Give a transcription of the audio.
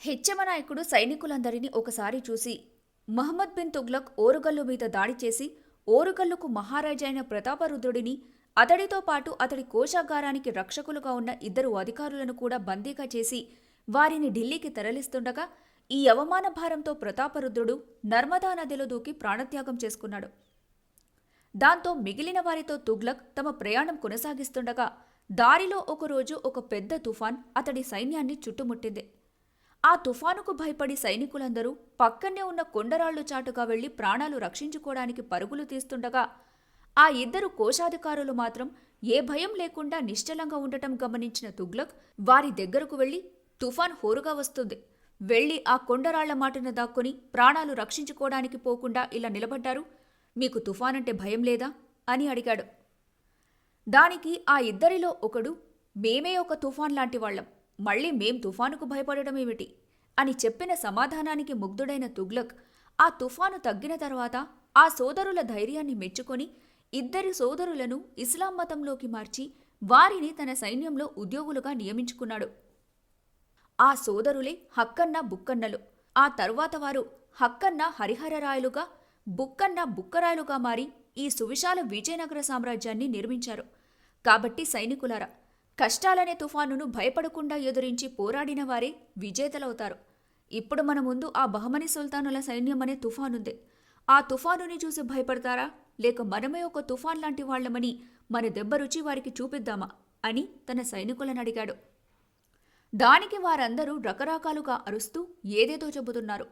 హెచ్చమ నాయకుడు సైనికులందరినీ ఒకసారి చూసి మహమ్మద్ బిన్ తుగ్లక్ ఓరుగల్లు మీద దాడి చేసి ఓరుగల్లుకు మహారాజైన ప్రతాపరుద్రుడిని అతడితో పాటు అతడి కోశాగారానికి రక్షకులుగా ఉన్న 2 అధికారులను కూడా బందీగా చేసి వారిని ఢిల్లీకి తరలిస్తుండగా ఈ అవమాన భారంతో ప్రతాపరుద్రుడు నర్మదా నదిలో దూకి ప్రాణత్యాగం చేసుకున్నాడు. దాంతో మిగిలిన వారితో తుగ్లక్ తమ ప్రయాణం కొనసాగిస్తుండగా దారిలో ఒకరోజు ఒక పెద్ద తుఫాన్ అతడి సైన్యాన్ని చుట్టుముట్టింది. ఆ తుఫానుకు భయపడి సైనికులందరూ పక్కనే ఉన్న కొండరాళ్లు చాటుగా వెళ్లి ప్రాణాలు రక్షించుకోవడానికి పరుగులు తీస్తుండగా ఆ 2 కోశాధికారులు మాత్రం ఏ భయం లేకుండా నిశ్చలంగా ఉండటం గమనించిన తుగ్లక్ వారి దగ్గరకు వెళ్లి తుఫాన్ హోరుగా వస్తుంది, వెళ్లి ఆ కొండరాళ్ల మాటున దాక్కుని ప్రాణాలు రక్షించుకోవడానికి పోకుండా ఇలా నిలబడ్డారు, మీకు తుఫానంటే భయం లేదా అని అడిగాడు. దానికి ఆ 2లో ఒకడు, మేమే ఒక తుఫాన్ లాంటి వాళ్లం, మళ్లీ మేం తుఫానుకు భయపడటమేమిటి అని చెప్పిన సమాధానానికి ముగ్ధుడైన తుగ్లక్ ఆ తుఫాను తగ్గిన తర్వాత ఆ సోదరుల ధైర్యాన్ని మెచ్చుకొని 2 సోదరులను ఇస్లాం మతంలోకి మార్చి వారిని తన సైన్యంలో ఉద్యోగులుగా నియమించుకున్నాడు. ఆ సోదరులే హక్కన్న బుక్కన్నలు. ఆ తరువాత వారు హక్కన్న హరిహరరాయలుగా, బుక్కన్న బుక్కరాయలుగా మారి ఈ సువిశాల విజయనగర సామ్రాజ్యాన్ని నిర్మించారు. కాబట్టి సైనికులారా, కష్టాలనే తుఫానును భయపడకుండా ఎదురించి పోరాడిన వారే విజేతలవుతారు. ఇప్పుడు మన ముందు ఆ బహమనీ సుల్తానుల సైన్యం అనే తుఫానుంది. ఆ తుఫానుని చూసి భయపడతారా, లేక మనమే ఒక తుఫాన్ లాంటి వాళ్లమని మన దెబ్బ రుచి వారికి చూపిద్దామా అని తన సైనికులను అడిగాడు. దానికి వారందరూ రకరకాలుగా అరుస్తూ ఏదేదో చెబుతున్నారు.